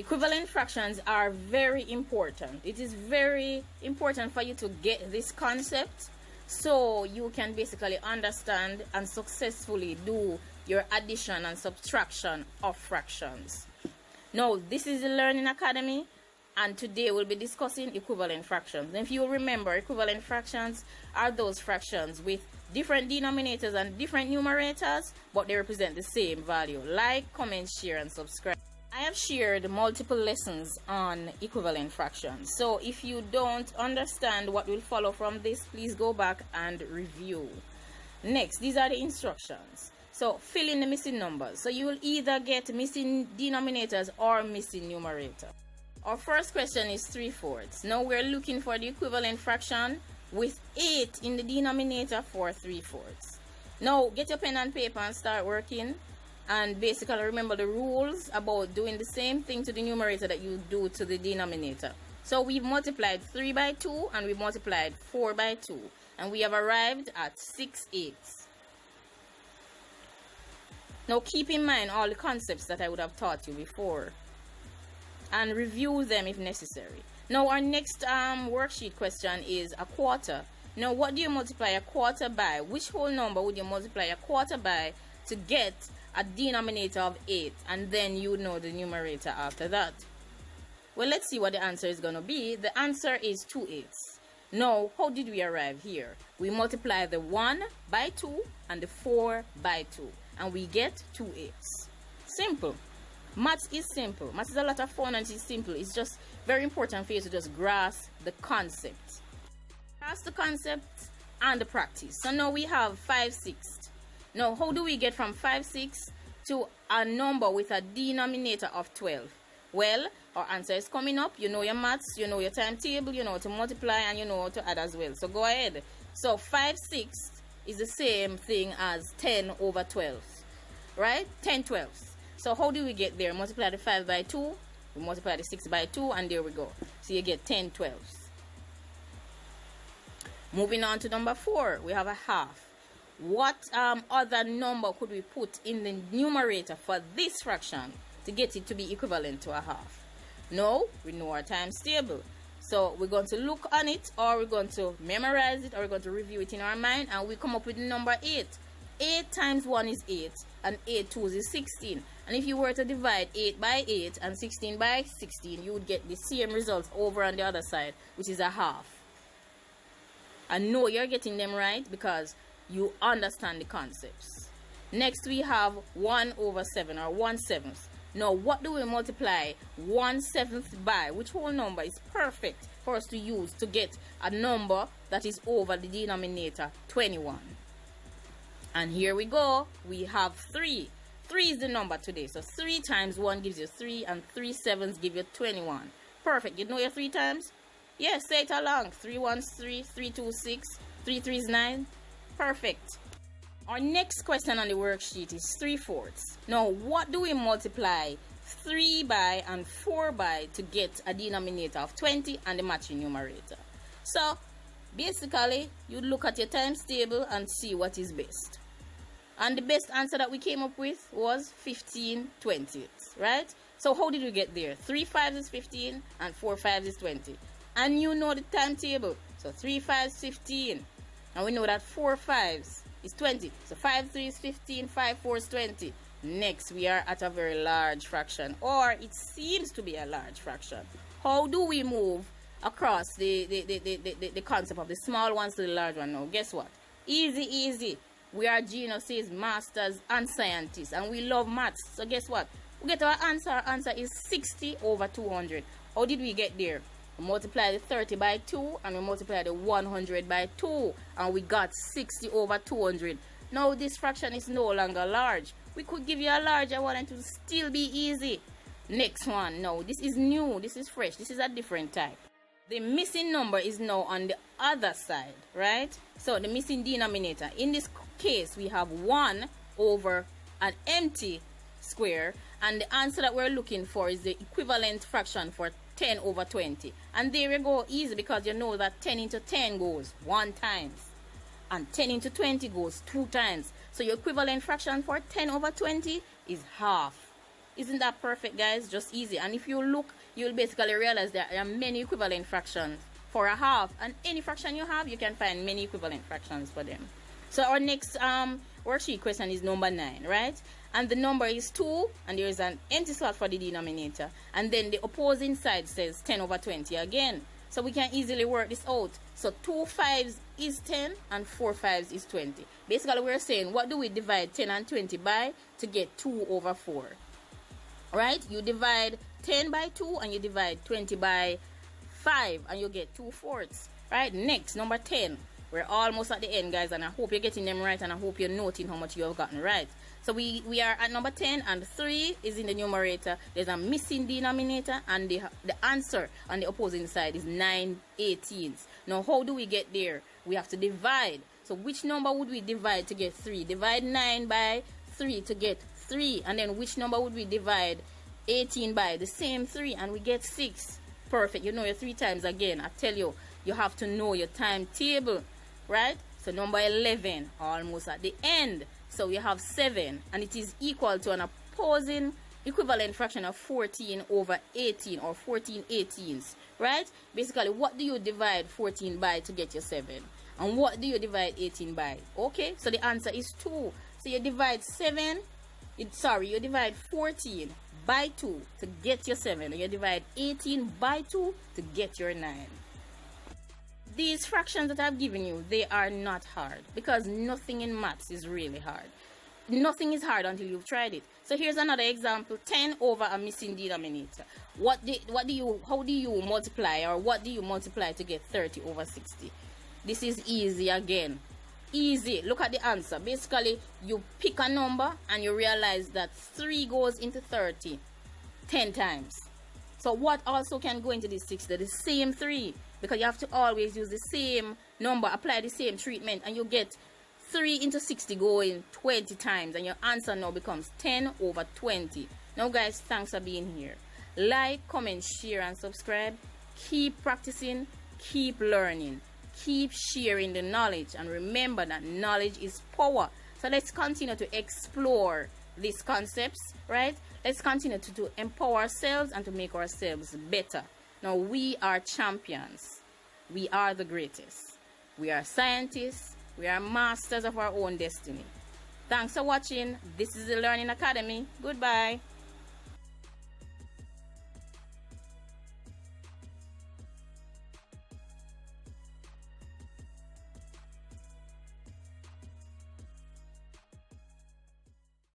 Equivalent fractions are very important. It is very important for you to get this concept so you can basically understand and successfully do your addition and subtraction of fractions. Now, this is the Learning Academy, and today we'll be discussing equivalent fractions. If you remember, equivalent fractions are those fractions with different denominators and different numerators, but they represent the same value. Like, comment, share, and subscribe. I have shared multiple lessons on equivalent fractions. So if you don't understand what will follow from this, please go back and review. Next, these are the instructions. So fill in the missing numbers. So you will either get missing denominators or missing numerator. Our first question is 3/4. Now we're looking for the equivalent fraction with 8 in the denominator for 3/4. Now get your pen and paper and start working. And basically remember the rules about doing the same thing to the numerator that you do to the denominator. So we've multiplied 3 by 2 and we've multiplied 4 by 2. And we have arrived at 6/8. Now keep in mind all the concepts that I would have taught you before, and review them if necessary. Now our next worksheet question is a quarter. Now what do you multiply a quarter by? Which whole number would you multiply a quarter by to get a denominator of 8? And then you know the numerator after that. Well, let's see what the answer is going to be. The answer is 2/8. Now, how did we arrive here? We multiply the 1 by 2 and the 4 by 2. And we get 2/8. Simple. Maths is simple. Maths is a lot of fun and it's simple. It's just very important for you to just grasp the concept. Grasp the concept and the practice. So now we have 5/6. Now, how do we get from 5/6 to a number with a denominator of 12? Well, our answer is coming up. You know your maths, you know your timetable, you know how to multiply, and you know how to add as well. So go ahead. So 5/6 is the same thing as 10 over 12, right? 10/12. So how do we get there? Multiply the 5 by 2, we multiply the 6 by 2, and there we go. So you get 10/12. Moving on to number 4, we have a half. What other number could we put in the numerator for this fraction to get it to be equivalent to a half? No, we know our times table. So we're going to look on it, or we're going to memorize it, or we're going to review it in our mind, and we come up with the number 8. 8 times 1 is 8, and 8 twos is 16. And if you were to divide 8 by 8 and 16 by 16, you would get the same result over on the other side, which is a half. And no, you're getting them right because you understand the concepts. Next, we have 1 over 7, or 1/7. Now, what do we multiply 1/7 by? Which whole number is perfect for us to use to get a number that is over the denominator, 21? And here we go. We have 3. 3 is the number today. So 3 times 1 gives you 3, and 3 sevens give you 21. Perfect. You know your 3 times? Yes, say it along. 3 1s 3, 3 2 6, 3 3s 9. Perfect. Our next question on the worksheet is 3/4. Now, what do we multiply 3 by and 4 by to get a denominator of 20 and the matching numerator? So, basically, you look at your times table and see what is best. And the best answer that we came up with was 15/20, right? So, how did we get there? 3 5s is 15 and 4 5s is 20. And you know the timetable. So, 3 5s 15. And we know that 4 5s is 20. So 5 3 is 15, 5 4 is 20. Next, we are at a very large fraction, or it seems to be a large fraction. How do we move across the concept of the small ones to the large one? Now, guess what? Easy. We are geniuses, masters, and scientists, and we love maths. So guess what? We get our answer. Our answer is 60 over 200. How did we get there? We multiply the 30 by 2 and we multiply the 100 by 2, and we got 60 over 200. Now this fraction is no longer large. We could give you a larger one and it will still be easy. Next one. No, this is new. This is fresh. This is a different type. The missing number is now on the other side, right? So the missing denominator. In this case, we have 1 over an empty square, and the answer that we're looking for is the equivalent fraction for 10 over 20. And there we go, easy, because you know that 10 into 10 goes 1 times, and 10 into 20 goes 2 times. So your equivalent fraction for 10 over 20 is half. Isn't that perfect, guys? Just easy. And if you look, you'll basically realize there are many equivalent fractions for a half, and any fraction you have, you can find many equivalent fractions for them. So our next worksheet question is number 9, right? And the number is 2, and there is an empty slot for the denominator, and then the opposing side says 10 over 20 again. So we can easily work this out. So 2 5s is 10 and 4 5s is 20. Basically we're saying, what do we divide 10 and 20 by to get 2 over 4? Right? You divide 10 by 2 and you divide 20 by 5 and you get 2/4. Right? Next, number 10. We're almost at the end, guys, and I hope you're getting them right, and I hope you're noting how much you have gotten right. So we are at number 10, and 3 is in the numerator. There's a missing denominator, and the answer on the opposing side is 9/18. Now, how do we get there? We have to divide. So which number would we divide to get 3? Divide 9 by 3 to get 3. And then which number would we divide 18 by? The same 3, and we get 6. Perfect. You know your 3 times again. I tell you, you have to know your timetable. Right? So number 11, almost at the end. So we have 7, and it is equal to an opposing equivalent fraction of 14 over 18, or 14/18. Right? Basically, what do you divide 14 by to get your 7? And what do you divide 18 by? Okay, so the answer is 2. So you divide you divide 14 by 2 to get your 7. And you divide 18 by 2 to get your 9. These fractions that I've given you, they are not hard, because nothing in maths is really hard. Nothing is hard until you've tried it. So here's another example: 10 over a missing denominator. How do you multiply, or what do you multiply to get 30 over 60? This is easy again. Easy. Look at the answer. Basically, you pick a number and you realize that 3 goes into 30 10 times. So what also can go into this 60? The same 3. Because you have to always use the same number, apply the same treatment, and you get 3 into 60 going 20 times, and your answer now becomes 10 over 20. Now guys, thanks for being here. Like, comment, share, and subscribe. Keep practicing, keep learning, keep sharing the knowledge, and remember that knowledge is power. So let's continue to explore these concepts, right? Let's continue to empower ourselves and to make ourselves better. Now, we are champions. We are the greatest. We are scientists. We are masters of our own destiny. Thanks for watching. This is the Learning Academy. Goodbye.